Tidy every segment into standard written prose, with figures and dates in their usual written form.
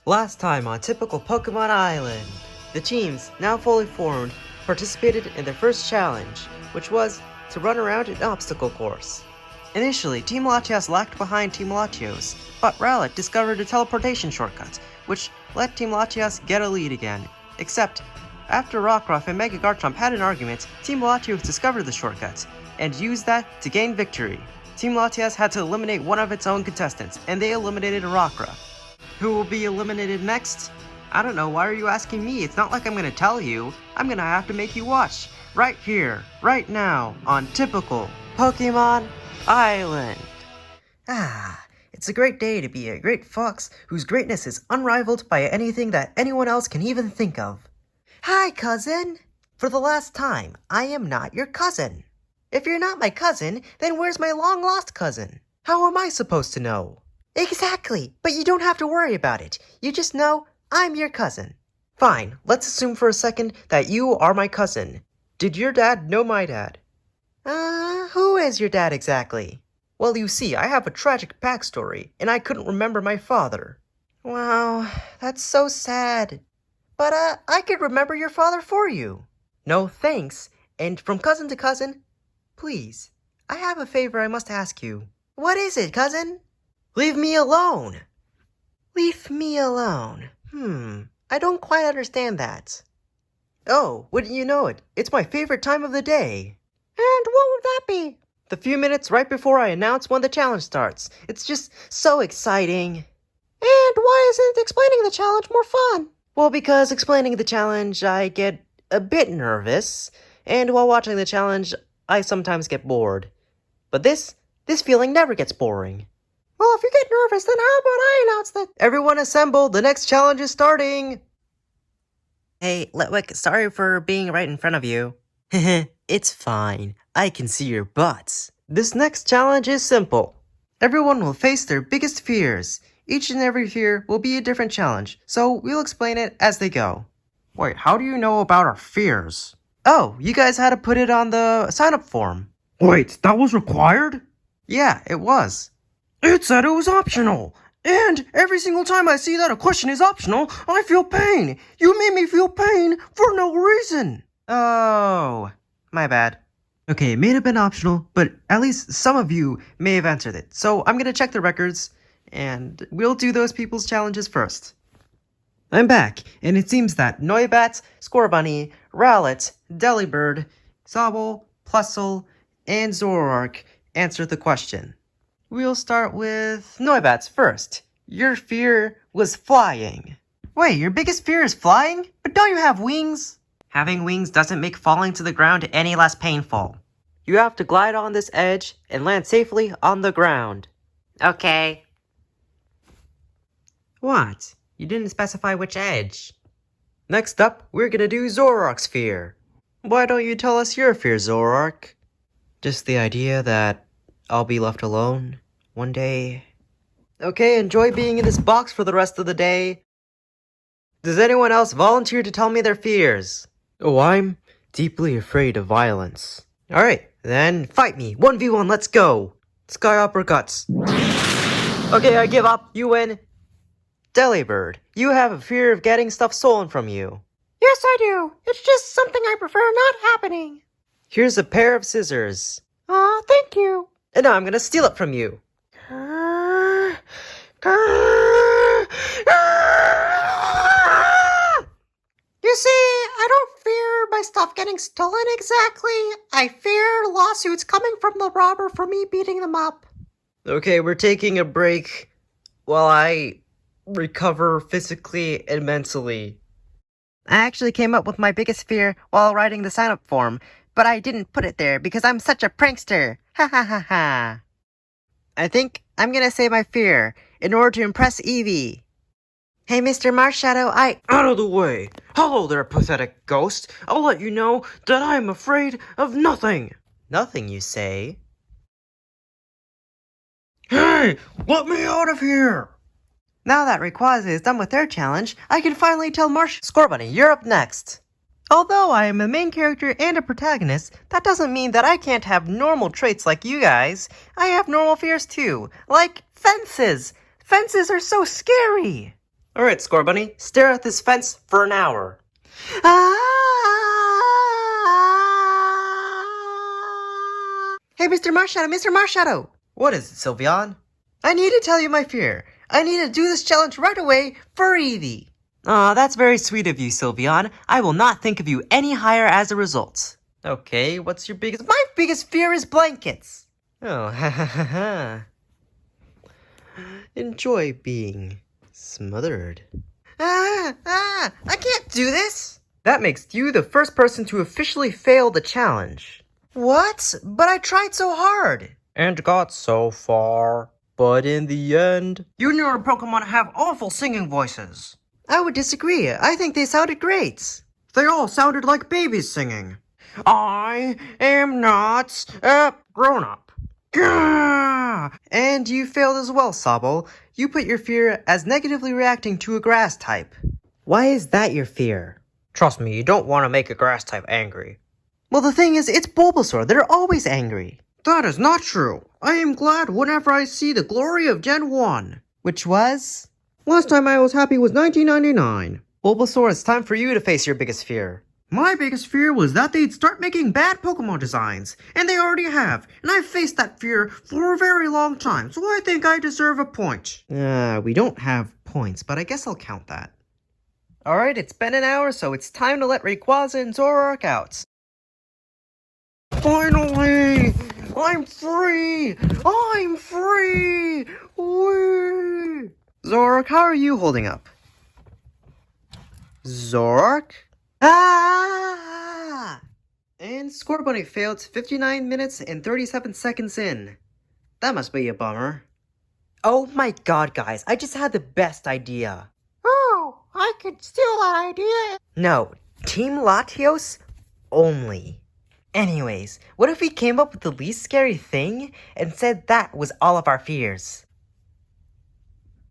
Last time on Typical Pokemon Island, the teams, now fully formed, participated in their first challenge, which was to run around an obstacle course. Initially, Team Latias lagged behind Team Latios, but Rowlet discovered a teleportation shortcut, which let Team Latias get a lead again. Except, after Rockruff and Mega Garchomp had an argument, Team Latios discovered the shortcut, and used that to gain victory. Team Latias had to eliminate one of its own contestants, and they eliminated Rockruff. Who will be eliminated next? I don't know, why are you asking me? It's not like I'm gonna tell you. I'm gonna have to make you watch. Right here, right now, on Typical Pokemon Island. It's a great day to be a great fox whose greatness is unrivaled by anything that anyone else can even think of. Hi, cousin! For the last time, I am not your cousin. If you're not my cousin, then where's my long-lost cousin? How am I supposed to know? Exactly, but you don't have to worry about it. You just know I'm your cousin. Fine, let's assume for a second that you are my cousin. Did your dad know my dad? Who is your dad exactly? Well, you see, I have a tragic backstory, and I couldn't remember my father. Wow, that's so sad. But, I could remember your father for you. No, thanks. And from cousin to cousin, please, I have a favor I must ask you. What is it, cousin? Leave me alone. Leave me alone. I don't quite understand that. Oh, wouldn't you know it? It's my favorite time of the day. And what would that be? The few minutes right before I announce when the challenge starts. It's just so exciting. And why isn't explaining the challenge more fun? Well, because explaining the challenge, I get a bit nervous. And while watching the challenge, I sometimes get bored. But this feeling never gets boring. Well, if you get nervous, then how about I announce that? Everyone assemble, the next challenge is starting! Hey, Litwick, sorry for being right in front of you. It's fine, I can see your butts. This next challenge is simple. Everyone will face their biggest fears. Each and every fear will be a different challenge, so we'll explain it as they go. Wait, how do you know about our fears? Oh, you guys had to put it on the sign-up form. Wait, that was required? Yeah, it was. It said it was optional. And every single time I see that a question is optional, I feel pain. You made me feel pain for no reason. Oh, my bad. Okay, it may have been optional, but at least some of you may have answered it. So I'm gonna check the records, and we'll do those people's challenges first. I'm back, and it seems that Noibat, Scorbunny, Rowlet, Delibird, Sobble, Plusle, and Zoroark answered the question. We'll start with Noibat's first. Your fear was flying. Wait, your biggest fear is flying? But don't you have wings? Having wings doesn't make falling to the ground any less painful. You have to glide on this edge and land safely on the ground. Okay. What? You didn't specify which edge. Next up, we're gonna do Zoroark's fear. Why don't you tell us your fear, Zoroark? Just the idea that I'll be left alone one day. Okay, enjoy being in this box for the rest of the day. Does anyone else volunteer to tell me their fears? Oh, I'm deeply afraid of violence. Alright, then fight me. 1v1, let's go. Sky uppercuts. Okay, I give up. You win. Delibird, you have a fear of getting stuff stolen from you. Yes, I do. It's just something I prefer not happening. Here's a pair of scissors. Aw, thank you. And now I'm gonna steal it from you. You see, I don't fear my stuff getting stolen exactly. I fear lawsuits coming from the robber for me beating them up. Okay, we're taking a break while I recover physically and mentally. I actually came up with my biggest fear while writing the sign-up form, but I didn't put it there because I'm such a prankster. Ha ha ha ha. I think I'm gonna say my fear in order to impress Eevee. Hey, Mr. Marshadow, Out of the way! Hello there, pathetic ghost! I'll let you know that I'm afraid of nothing! Nothing, you say? Hey! Let me out of here! Now that Rayquaza is done with their challenge, I can finally tell Scorbunny, you're up next! Although I am a main character and a protagonist, that doesn't mean that I can't have normal traits like you guys. I have normal fears too, like fences. Fences are so scary. Alright, Scorbunny, stare at this fence for an hour. Ah! Hey, Mr. Marshadow, Mr. Marshadow! What is it, Sylveon? I need to tell you my fear. I need to do this challenge right away for Eevee. Aw, that's very sweet of you, Sylveon. I will not think of you any higher as a result. Okay, what's your biggest... My biggest fear is blankets! Oh, ha ha ha ha. Enjoy being smothered. I can't do this! That makes you the first person to officially fail the challenge. What? But I tried so hard. And got so far. But in the end... You and your Pokemon have awful singing voices. I would disagree. I think they sounded great. They all sounded like babies singing. I am not a grown-up. And you failed as well, Sobble. You put your fear as negatively reacting to a grass type. Why is that your fear? Trust me, you don't want to make a grass type angry. Well, the thing is, it's Bulbasaur. They're always angry. That is not true. I am glad whenever I see the glory of Gen 1. Which was? Last time I was happy was 1999. Bulbasaur, it's time for you to face your biggest fear. My biggest fear was that they'd start making bad Pokemon designs, and they already have, and I've faced that fear for a very long time, so I think I deserve a point. We don't have points, but I guess I'll count that. Alright, it's been an hour, so it's time to let Rayquaza and Zoroark out. Finally! I'm free! I'm free! Whee! Zoroark, how are you holding up? Zoroark? Ah! And Scorbunny failed 59 minutes and 37 seconds in. That must be a bummer. Oh my god, guys, I just had the best idea. Oh, I could steal that idea. No, Team Latios only. Anyways, what if we came up with the least scary thing and said that was all of our fears?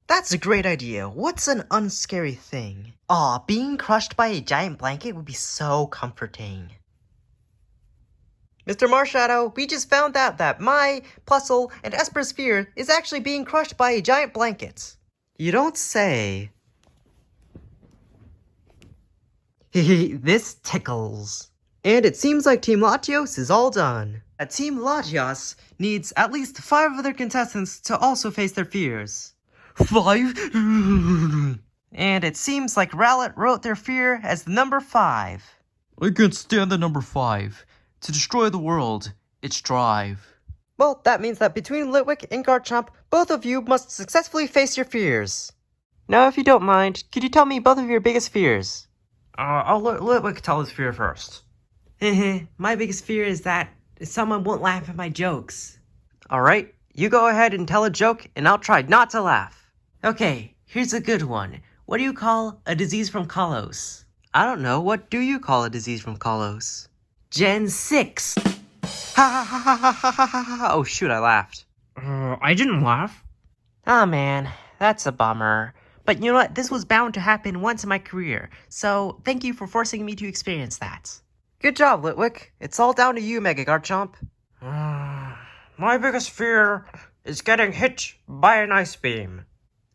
That's a great idea. What's an unscary thing? Aw, being crushed by a giant blanket would be so comforting. Mr. Marshadow, we just found out that my, Plusle, and Esper's fear is actually being crushed by a giant blanket. You don't say. Hehe, this tickles. And it seems like Team Latios is all done. Team Latios needs at least 5 other contestants to also face their fears. 5? And it seems like Rowlet wrote their fear as the number 5. I can't stand the number 5. To destroy the world, it's drive. Well, that means that between Litwick and Garchomp, both of you must successfully face your fears. Now, if you don't mind, could you tell me both of your biggest fears? I'll let Litwick tell his fear first. My biggest fear is that someone won't laugh at my jokes. Alright, you go ahead and tell a joke, and I'll try not to laugh. Okay, here's a good one. What do you call a disease from Kalos? I don't know. What do you call a disease from Kalos? Gen 6. Ha ha ha ha ha ha ha ha. Oh shoot, I laughed. I didn't laugh. Ah man, that's a bummer. But you know what? This was bound to happen once in my career, so thank you for forcing me to experience that. Good job, Litwick. It's all down to you, Mega Garchomp. My biggest fear is getting hit by an ice beam.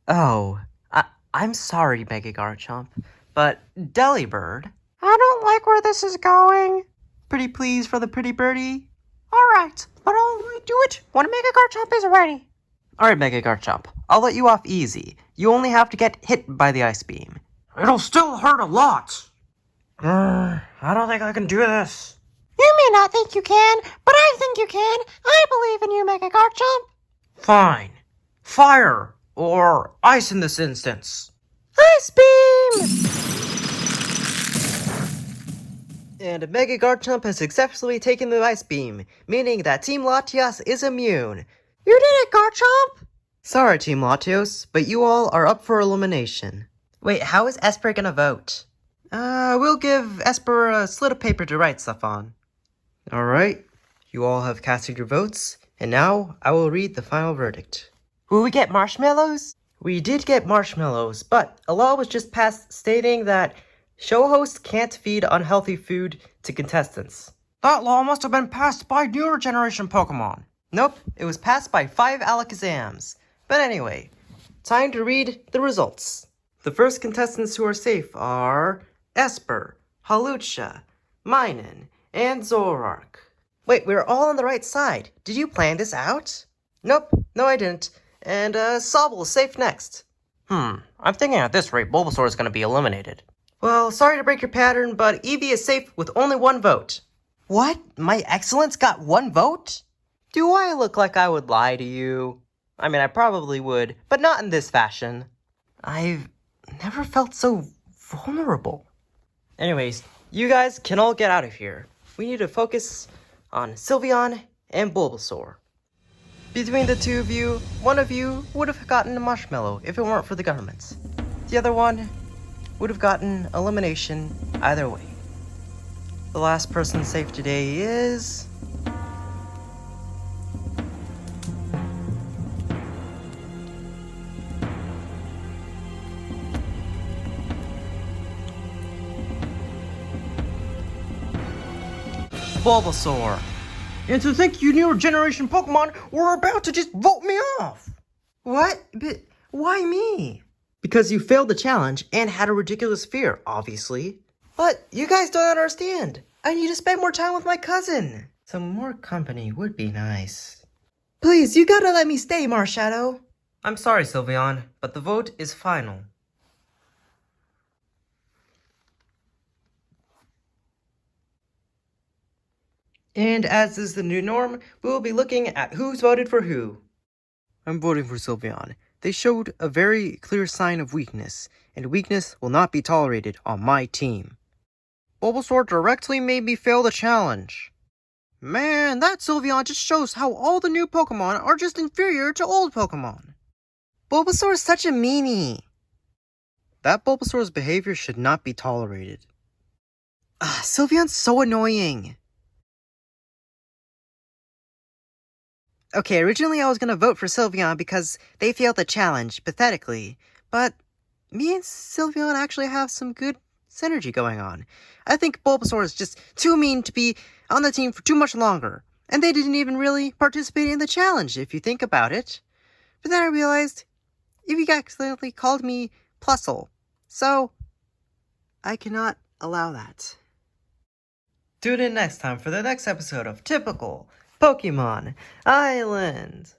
Oh, I'm sorry, Mega Garchomp, but Delibird, I don't like where this is going. pretty please for the pretty birdie. Alright, but I'll only do it when Mega Garchomp is ready. Alright, Mega Garchomp, I'll let you off easy. You only have to get hit by the ice beam. It'll still hurt a lot. I don't think I can do this. You may not think you can, but I think you can. I believe in you, Mega Garchomp. Fine. Fire. Or ice in this instance. Ice beam! And Mega Garchomp has successfully taken the ice beam, meaning that Team Latios is immune. You did it, Garchomp! Sorry, Team Latios, but you all are up for elimination. Wait, how is Esper gonna vote? We'll give Esper a slip of paper to write stuff on. Alright, you all have casted your votes, and now I will read the final verdict. Will we get marshmallows? We did get marshmallows, but a law was just passed stating that show hosts can't feed unhealthy food to contestants. That law must have been passed by newer generation Pokemon. Nope, it was passed by 5 Alakazams. But anyway, time to read the results. The first contestants who are safe are Esper, Halucha, Minun, and Zorark. Wait, we're all on the right side. Did you plan this out? Nope, no I didn't. And, Sobble is safe next. I'm thinking at this rate, Bulbasaur is going to be eliminated. Well, sorry to break your pattern, but Eevee is safe with only 1 vote. What? My excellence got 1 vote? Do I look like I would lie to you? I mean, I probably would, but not in this fashion. I've never felt so vulnerable. Anyways, you guys can all get out of here. We need to focus on Sylveon and Bulbasaur. Between the two of you, one of you would have gotten a marshmallow if it weren't for the governments. The other one would have gotten elimination either way. The last person safe today is... Bulbasaur. And to think you newer generation Pokemon were about to just vote me off! What? But why me? Because you failed the challenge and had a ridiculous fear, obviously. But you guys don't understand. I need to spend more time with my cousin. Some more company would be nice. Please, you gotta let me stay, Marshadow. I'm sorry, Sylveon, but the vote is final. And as is the new norm, we will be looking at who's voted for who. I'm voting for Sylveon. They showed a very clear sign of weakness, and weakness will not be tolerated on my team. Bulbasaur directly made me fail the challenge. Man, that Sylveon just shows how all the new Pokemon are just inferior to old Pokemon. Bulbasaur is such a meanie. That Bulbasaur's behavior should not be tolerated. Sylveon's so annoying. Okay, originally I was gonna vote for Sylveon because they failed the challenge, pathetically. But me and Sylveon actually have some good synergy going on. I think Bulbasaur is just too mean to be on the team for too much longer. And they didn't even really participate in the challenge, if you think about it. But then I realized, Eevee accidentally called me Plusle. So, I cannot allow that. Tune in next time for the next episode of Typical Pokemon Island.